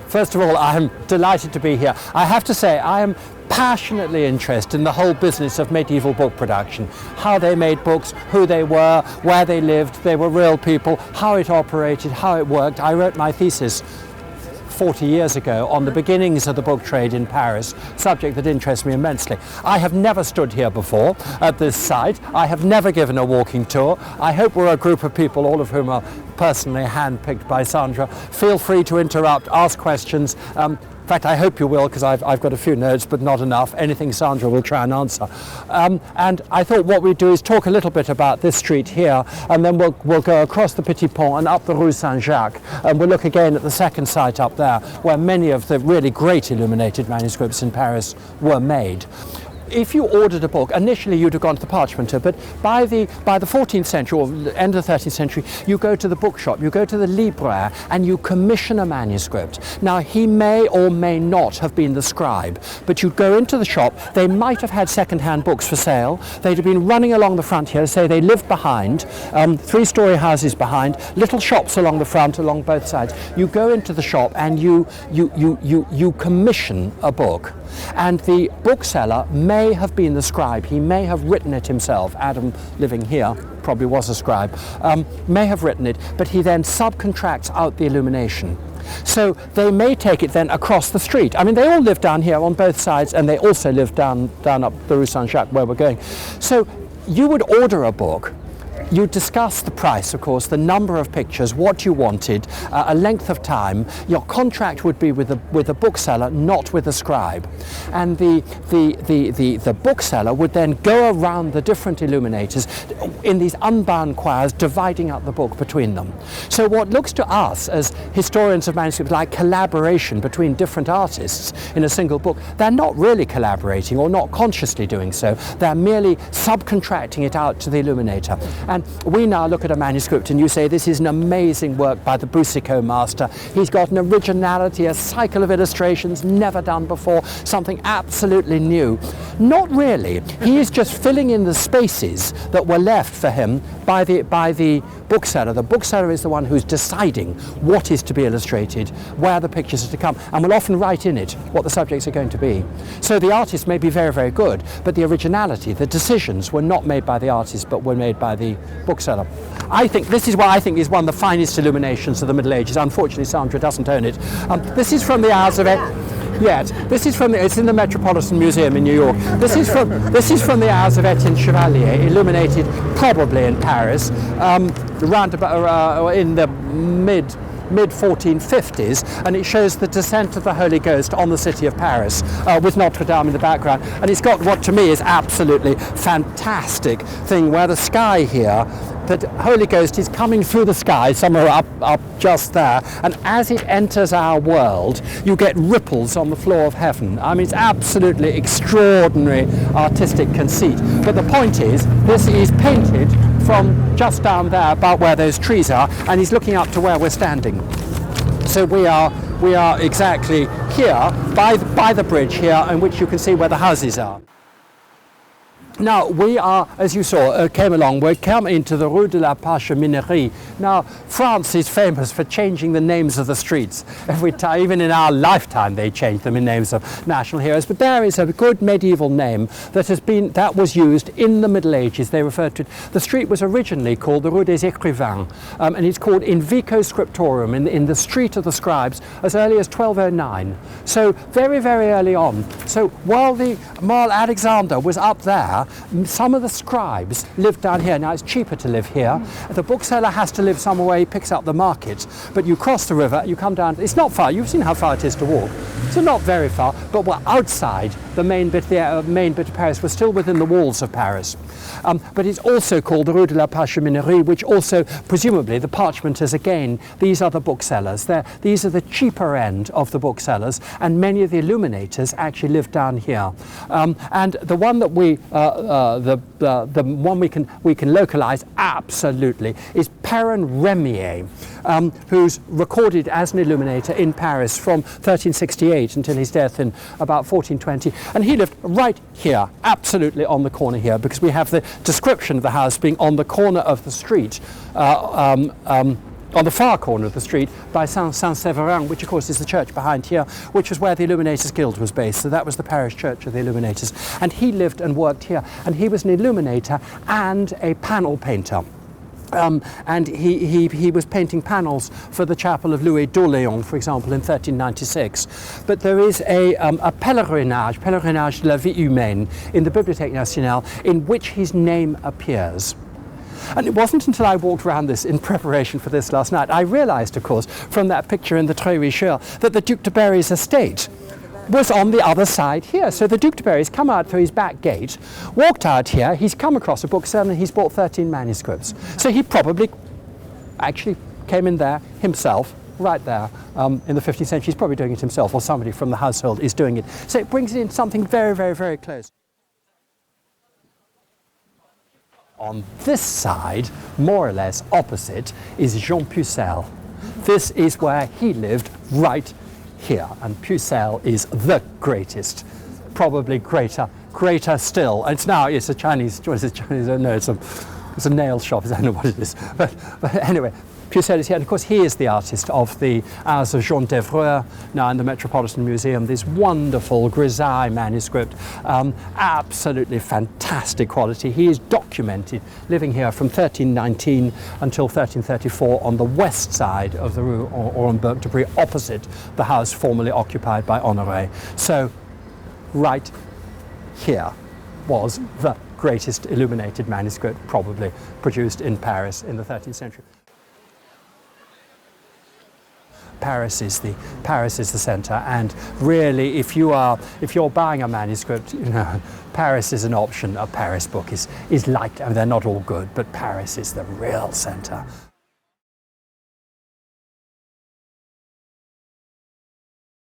First of all, I'm delighted to be here. I have to say, I am passionately interested in the whole business of medieval book production. How they made books, who they were, where they lived, they were real people, how it operated, how it worked. I wrote my thesis 40 years ago on the beginnings of the book trade in Paris, subject that interests me immensely. I have never stood here before at this site. I have never given a walking tour. I hope we're a group of people, all of whom are personally handpicked by Sandra. Feel free to interrupt, ask questions. In fact, I hope you will, because I've got a few notes, but not enough. Anything Sandra will try and answer. And I thought what we'd do is talk a little bit about this street here, and then we'll go across the Petit Pont and up the Rue Saint-Jacques, and we'll look again at the second site up there, where many of the really great illuminated manuscripts in Paris were made. If you ordered a book, initially you'd have gone to the parchmenter, but by the 14th century or the end of the 13th century, you go to the bookshop, you go to the libraire, and you commission a manuscript. Now, he may or may not have been the scribe, but you'd go into the shop. They might have had second-hand books for sale. They'd have been running along the front here. Say they lived behind, three-story houses behind, little shops along the front, along both sides. You go into the shop and you commission a book. And the bookseller may have been the scribe. He may have written it himself. Adam, living here, probably was a scribe, may have written it, but he then subcontracts out the illumination. So they may take it then across the street. I mean, they all live down here on both sides, and they also live down up the Rue Saint-Jacques where we're going. So you would order a book. You discuss the price, of course, the number of pictures, what you wanted, a length of time. Your contract would be with the bookseller, not with the scribe. And the bookseller would then go around the different illuminators in these unbound choirs, dividing up the book between them. So what looks to us as historians of manuscripts like collaboration between different artists in a single book, they're not really collaborating or not consciously doing so. They're merely subcontracting it out to the illuminator. And we now look at a manuscript and you say, this is an amazing work by the Boucicaut master. He's got an originality, a cycle of illustrations never done before, something absolutely new. Not really. He is just filling in the spaces that were left for him by the bookseller. The bookseller is the one who's deciding what is to be illustrated, where the pictures are to come, and will often write in it what the subjects are going to be. So the artist may be very, very good, but the originality, the decisions were not made by the artist, but were made by the bookseller. I think this is what I think is one of the finest illuminations of the Middle Ages. Unfortunately, Sandra doesn't own it. This is from the hours of this is from it's in the Metropolitan Museum in New York. This is from the hours of Etienne Chevalier, illuminated probably in Paris, around about in the mid 1450s, and it shows the descent of the Holy Ghost on the city of Paris with Notre-Dame in the background. And it's got what to me is absolutely fantastic thing where the sky here, the Holy Ghost is coming through the sky somewhere up just there, and as it enters our world you get ripples on the floor of heaven. I mean, it's absolutely extraordinary artistic conceit. But the point is, this is painted from just down there about where those trees are, and he's looking up to where we're standing. So we are exactly here by the bridge here, in which you can see where the houses are. Now we are, as you saw, we came into the Rue de la Parcheminerie. Now France is famous for changing the names of the streets every time. Even in our lifetime they change them in names of national heroes. But there is a good medieval name that was used in the Middle Ages. They referred to it. The street was originally called the Rue des Écrivains, and it's called in Vico Scriptorum, in the street of the scribes, as early as 1209. So very, very early on. So while Alexander was up there, some of the scribes lived down here. Now it's cheaper to live here. The bookseller has to live somewhere where he picks up the market, but you cross the river, you come down. It's not far. You've seen how far it is to walk. So not very far, but we're outside the main bit of Paris. We're still within the walls of Paris. But it's also called the Rue de la Parcheminerie, which also, presumably, the parchmenters, again, these are the booksellers. These are the cheaper end of the booksellers, and many of the illuminators actually live down here. And the one that the one we can localize absolutely is Perrin Remier, who's recorded as an illuminator in Paris from 1368 until his death in about 1420, and he lived right here, absolutely on the corner here, because we have the description of the house being on the corner of the street on the far corner of the street by Saint-Séverin, which of course is the church behind here, which was where the Illuminators Guild was based. So that was the parish church of the Illuminators. And he lived and worked here. And he was an illuminator and a panel painter. And he was painting panels for the chapel of Louis d'Orléans, for example, in 1396. But there is a pèlerinage de la vie humaine, in the Bibliothèque Nationale, in which his name appears. And it wasn't until I walked around this in preparation for this last night, I realised, of course, from that picture in the Très Richer, that the Duc de Berry's estate was on the other side here. So the Duc de Berry's come out through his back gate, walked out here, he's come across a bookseller and he's bought 13 manuscripts. So he probably actually came in there himself, right there, in the 15th century. He's probably doing it himself, or somebody from the household is doing it. So it brings in something very, very, very close. On this side, more or less opposite, is Jean Pucelle. This is where he lived, right here, and Pucelle is the greatest, probably greater still. It's a Chinese, what is it, Chinese? No, it's a nail shop, I don't know what it is. But anyway, Pucelle is here, and of course he is the artist of the Hours of Jean d'Evreux, now in the Metropolitan Museum, this wonderful grisaille manuscript, absolutely fantastic quality. He is documented living here from 1319 until 1334 on the west side of the Rue Orenburg-Debris, opposite the house formerly occupied by Honoré. So right here was the greatest illuminated manuscript probably produced in Paris in the 13th century. Paris is the centre, and really, if you're buying a manuscript, Paris is an option. A Paris book is like, I mean, they're not all good, but Paris is the real centre.